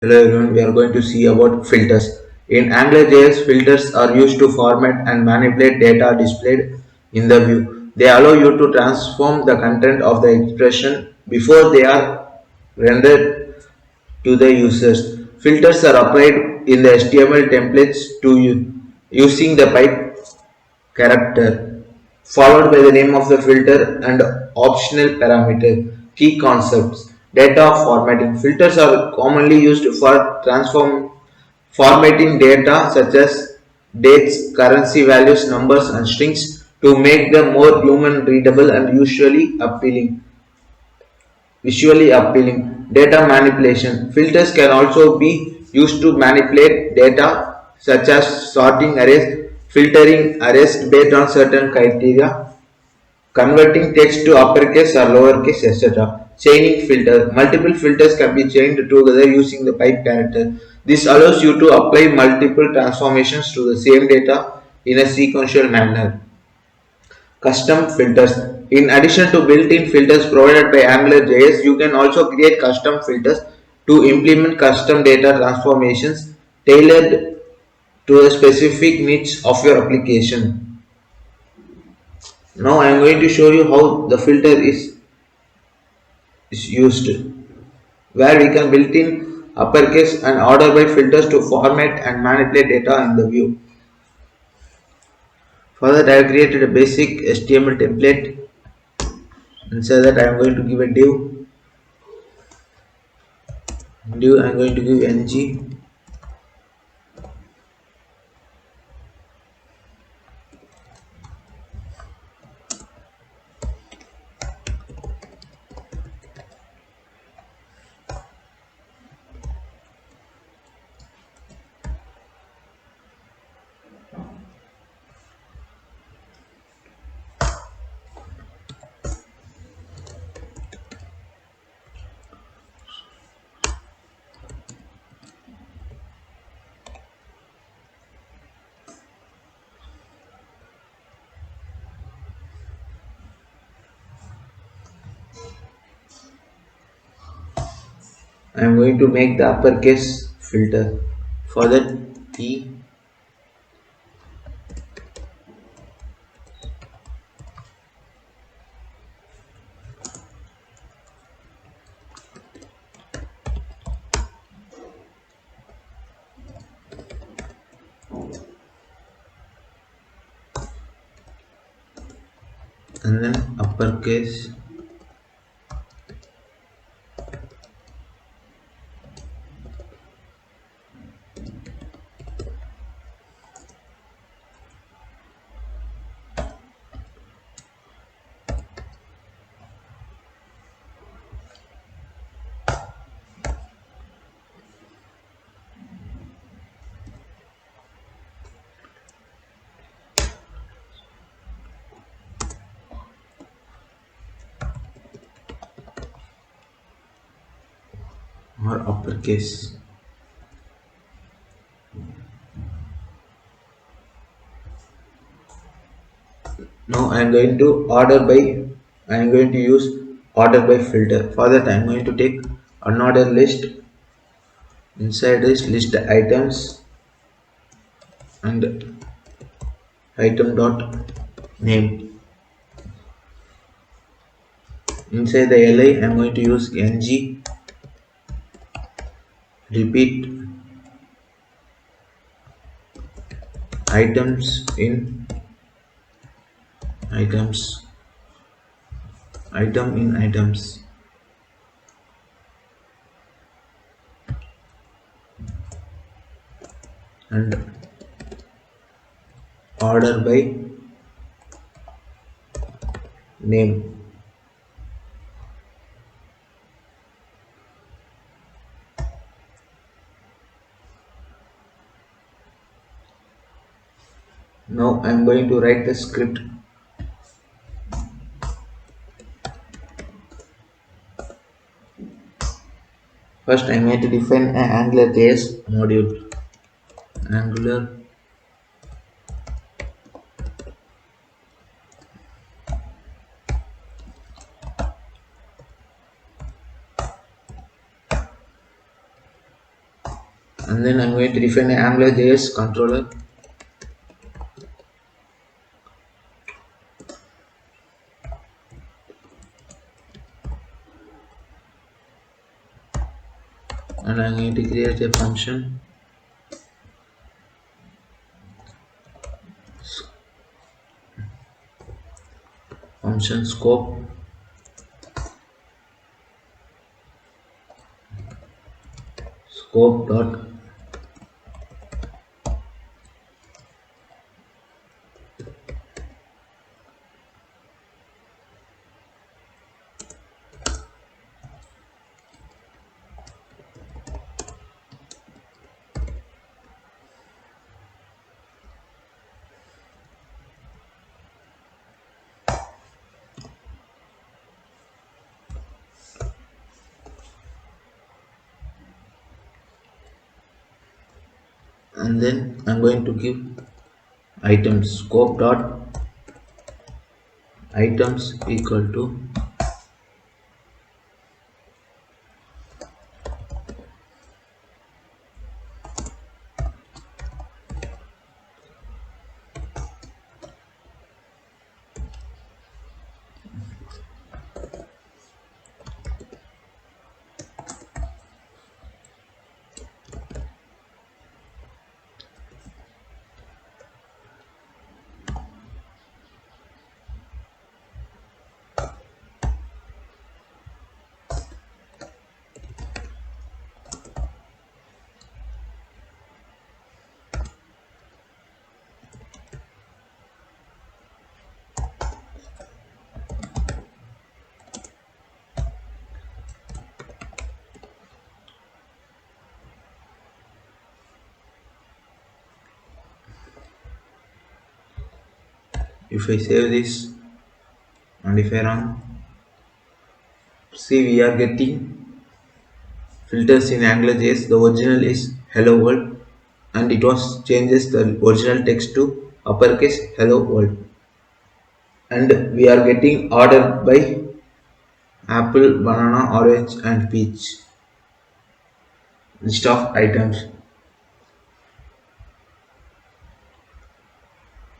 Hello everyone, we are going to see about filters. In AngularJS, filters are used to format and manipulate data displayed in the view. They allow you to transform the content of the expression before they are rendered to the users. Filters are applied in the HTML templates to you using the pipe character, followed by the name of the filter and optional parameter. Key concepts. Data formatting. Filters are commonly used for formatting data such as dates, currency values, numbers, and strings to make them more human readable and visually appealing. Data manipulation. Filters can also be used to manipulate data such as sorting arrays, filtering arrays based on certain criteria, converting text to uppercase or lowercase, etc. Chaining filter. Multiple filters can be chained together using the pipe character. This allows you to apply multiple transformations to the same data in a sequential manner. Custom filters. In addition to built-in filters provided by AngularJS, you can also create custom filters to implement custom data transformations tailored to the specific needs of your application. Now I am going to show you how the filter is used, where we can build in uppercase and order by filters to format and manipulate data in the view. For that I have created a basic HTML template. Inside that I am going to give a div I am going to give ng. I am going to make the uppercase filter. For that T and then uppercase or uppercase. Now I am going to use order by filter. For that I am going to take unordered list. Inside this list the items and item dot name. Inside the li I am going to use ng repeat items in items item in items and order by name. Now I am going to write the script. First I am going to define an AngularJS module. Angular And then I'm going to define an AngularJS controller. And I'm going to create a function scope dot. And then I'm going to give items scope dot items equal to if I save this and if I run, see we are getting filters in AngularJS. The original is hello world and it was changes the original text to uppercase hello world. And we are getting order by apple, banana, orange and peach. List of items.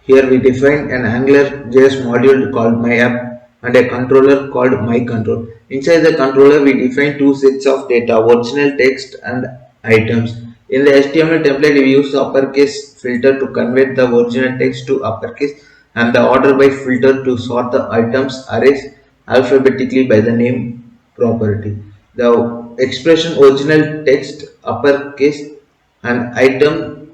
Here we define an AngularJS module called myApp and a controller called myControl. Inside the controller, we define two sets of data, original text and items. In the HTML template, we use the uppercase filter to convert the original text to uppercase and the order by filter to sort the items arrays alphabetically by the name property. The expression original text uppercase and item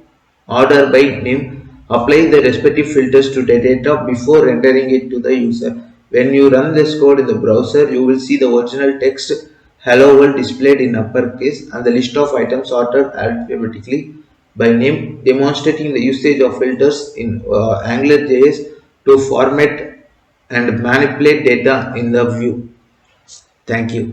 order by name. Apply the respective filters to the data before rendering it to the user. When you run this code in the browser, you will see the original text hello world displayed in uppercase and the list of items sorted alphabetically by name, demonstrating the usage of filters in AngularJS to format and manipulate data in the view. Thank you.